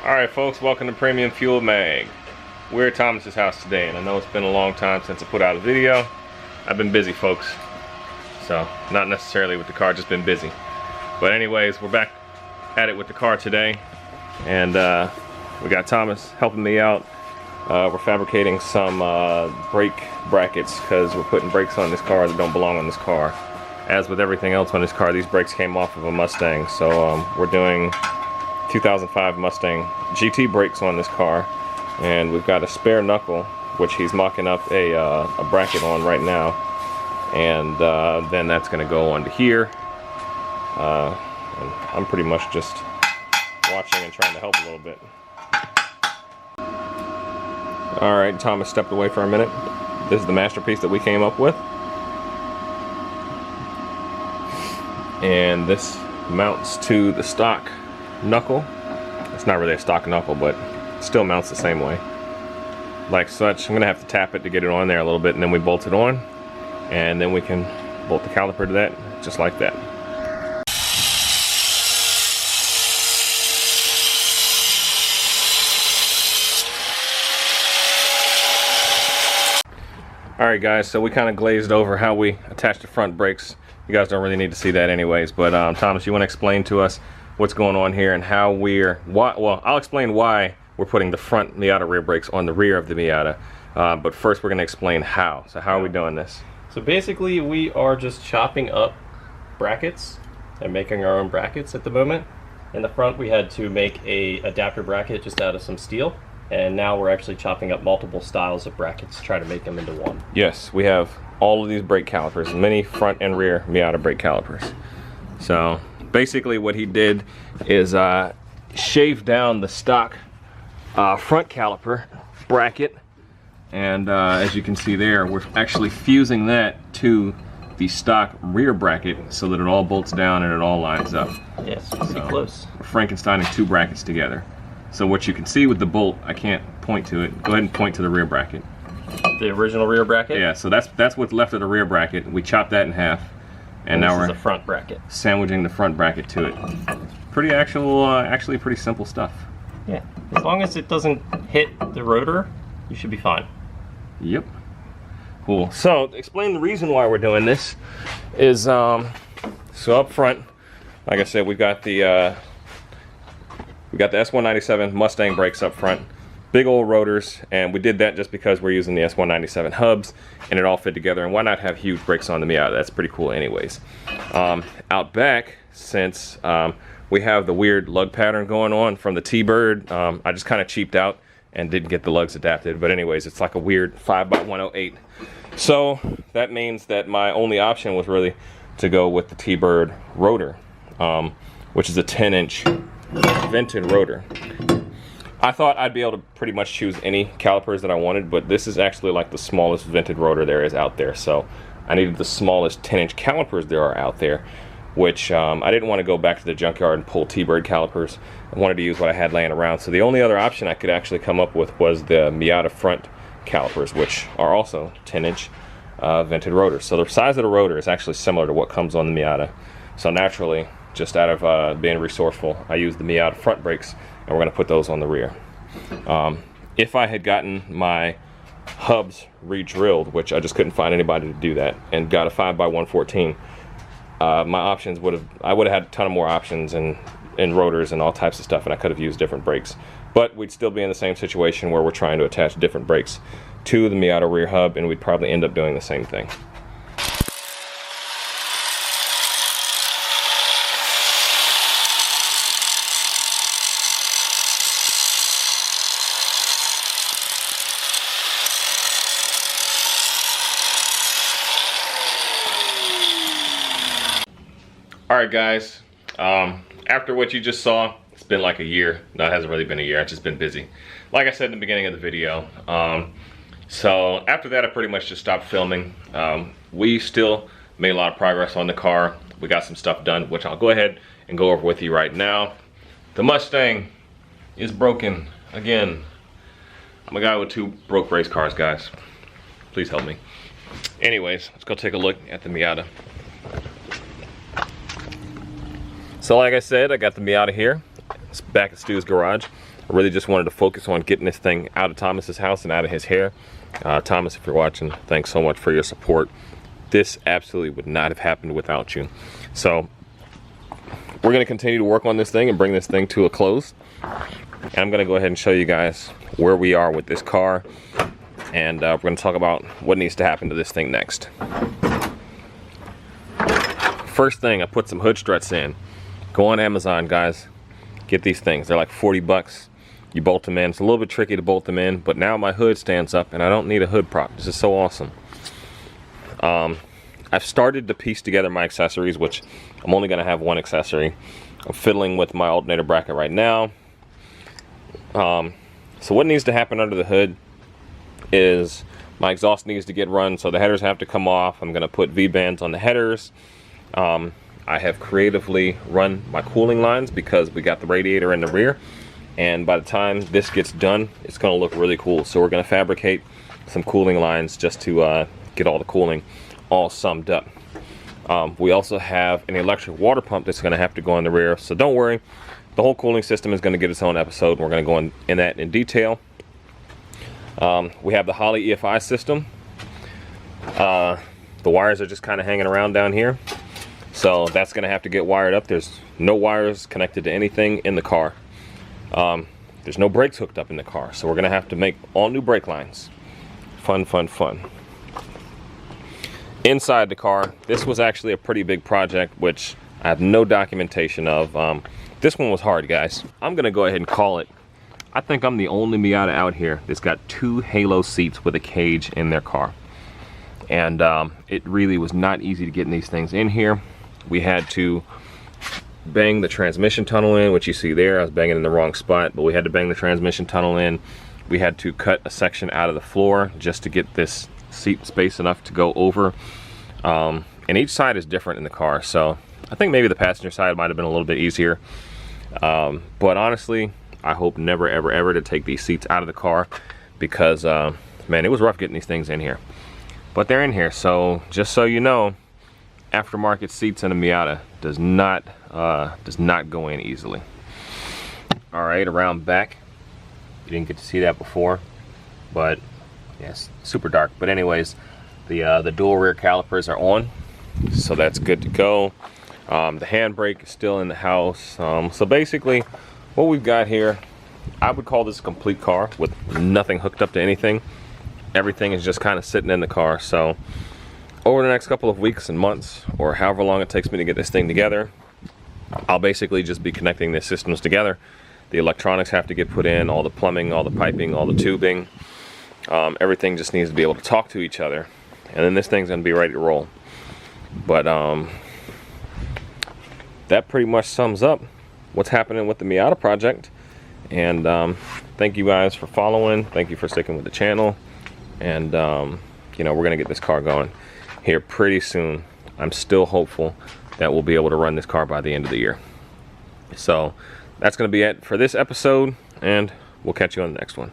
Alright folks, welcome to Premium Fuel Mag. We're at Thomas's house today, and I know it's been a long time since I put out a video. I've been busy, folks. So, not necessarily with the car, just been busy. But anyways, we're back at it with the car today. And we got Thomas helping me out. We're fabricating some brake brackets because we're putting brakes on this car that don't belong on this car. As with everything else on this car, these brakes came off of a Mustang. So we're doing 2005 Mustang GT brakes on this car, and we've got a spare knuckle which he's mocking up a bracket on right now, and then that's going to go onto here, and I'm pretty much just watching and trying to help a little bit. Alright, Thomas stepped away for a minute. This is the masterpiece that we came up with, and this mounts to the stock knuckle. It's not really a stock knuckle, but it still mounts the same way, like such. I'm gonna have to tap it to get it on there a little bit, and then we bolt it on, and then we can bolt the caliper to that, just like that. Alright guys, so we kind of glazed over how we attach the front brakes. You guys don't really need to see that anyways, but Thomas, you want to explain to us what's going on here and how well, I'll explain why we're putting the front Miata rear brakes on the rear of the Miata, but first we're going to explain how. So how are we doing this? So basically we are just chopping up brackets and making our own brackets at the moment. In the front we had to make a adapter bracket just out of some steel, and now we're actually chopping up multiple styles of brackets to try to make them into one. Yes, we have all of these brake calipers, many front and rear Miata brake calipers. So basically what he did is shave down the stock front caliper bracket, and as you can see there, we're actually fusing that to the stock rear bracket so that it all bolts down and it all lines up. Yes, pretty close. We're Frankensteining two brackets together. So what you can see with the bolt, I can't point to it. Go ahead and point to the rear bracket. The original rear bracket? Yeah, so that's what's left of the rear bracket. We chopped that in half, and now we're the front bracket, sandwiching the front bracket to it. Pretty actually pretty simple stuff. Yeah, as long as it doesn't hit the rotor, you should be fine. Yep. Cool. So explain the reason why we're doing this is so up front, like I said, we've got the S197 Mustang brakes up front. Big old rotors, and we did that just because we're using the S197 hubs, and it all fit together, and why not have huge brakes on the Miata? That's pretty cool anyways. Out back, since we have the weird lug pattern going on from the T-Bird, I just kind of cheaped out and didn't get the lugs adapted, but anyways, it's like a weird 5x108. So that means that my only option was really to go with the T-Bird rotor, which is a 10-inch vented rotor. I thought I'd be able to pretty much choose any calipers that I wanted, but this is actually like the smallest vented rotor there is out there, so I needed the smallest 10-inch calipers there are out there, which I didn't want to go back to the junkyard and pull T-Bird calipers. I wanted to use what I had laying around, so the only other option I could actually come up with was the Miata front calipers, which are also 10-inch vented rotors. So the size of the rotor is actually similar to what comes on the Miata, so naturally, just out of being resourceful, I used the Miata front brakes, and we're going to put those on the rear. If I had gotten my hubs re-drilled, which I just couldn't find anybody to do that, and got a 5x114, my options I would have had a ton of more options and rotors and all types of stuff, and I could have used different brakes. But we'd still be in the same situation where we're trying to attach different brakes to the Miata rear hub, and we'd probably end up doing the same thing. Alright guys, after what you just saw, it's been like a year. No, it hasn't really been a year, I've just been busy. Like I said in the beginning of the video, so after that I pretty much just stopped filming. We still made a lot of progress on the car. We got some stuff done, which I'll go ahead and go over with you right now. The Mustang is broken again. I'm a guy with two broke race cars, guys. Please help me. Anyways, let's go take a look at the Miata. So like I said, I got the Miata here. It's back at Stu's garage. I really just wanted to focus on getting this thing out of Thomas's house and out of his hair. Thomas, if you're watching, thanks so much for your support. This absolutely would not have happened without you. So we're going to continue to work on this thing and bring this thing to a close. And I'm going to go ahead and show you guys where we are with this car. And we're going to talk about what needs to happen to this thing next. First thing, I put some hood struts in. Go on Amazon, guys. Get these things. They're like 40 bucks. You bolt them in. It's a little bit tricky to bolt them in, but now my hood stands up and I don't need a hood prop. This is so awesome. I've started to piece together my accessories, which I'm only going to have one accessory. I'm fiddling with my alternator bracket right now. So what needs to happen under the hood is my exhaust needs to get run, so the headers have to come off. I'm going to put V-bands on the headers. I have creatively run my cooling lines because we got the radiator in the rear, and by the time this gets done, it's going to look really cool. So we're going to fabricate some cooling lines just to get all the cooling all summed up. We also have an electric water pump that's going to have to go in the rear, so don't worry, the whole cooling system is going to get its own episode, and we're going to go in that in detail. We have the Holley EFI system. The wires are just kind of hanging around down here, so that's going to have to get wired up. There's no wires connected to anything in the car. There's no brakes hooked up in the car, so we're going to have to make all new brake lines. Fun, fun, fun. Inside the car, this was actually a pretty big project, which I have no documentation of. This one was hard, guys. I'm going to go ahead and call it. I think I'm the only Miata out here that's got 2 halo seats with a cage in their car. And it really was not easy to get these things in here. We had to bang the transmission tunnel in, which you see there. I was banging in the wrong spot, but we had to bang the transmission tunnel in. We had to cut a section out of the floor just to get this seat space enough to go over. And each side is different in the car, so I think maybe the passenger side might have been a little bit easier. But honestly, I hope never ever ever to take these seats out of the car, because man, it was rough getting these things in here. But they're in here, so just so you know, aftermarket seats in a Miata does not go in easily. All right, around back, you didn't get to see that before, but yes, super dark. But anyways, the dual rear calipers are on, so that's good to go. The handbrake is still in the house. So basically, what we've got here, I would call this a complete car with nothing hooked up to anything. Everything is just kind of sitting in the car. So over the next couple of weeks and months, or however long it takes me to get this thing together, I'll basically just be connecting the systems together. The electronics have to get put in, all the plumbing, all the piping, all the tubing. Everything just needs to be able to talk to each other, and then this thing's gonna be ready to roll. But that pretty much sums up what's happening with the Miata project. And thank you guys for following. Thank you for sticking with the channel. And you know, we're gonna get this car going here pretty soon. I'm still hopeful that we'll be able to run this car by the end of the year. So that's gonna be it for this episode, and we'll catch you on the next one.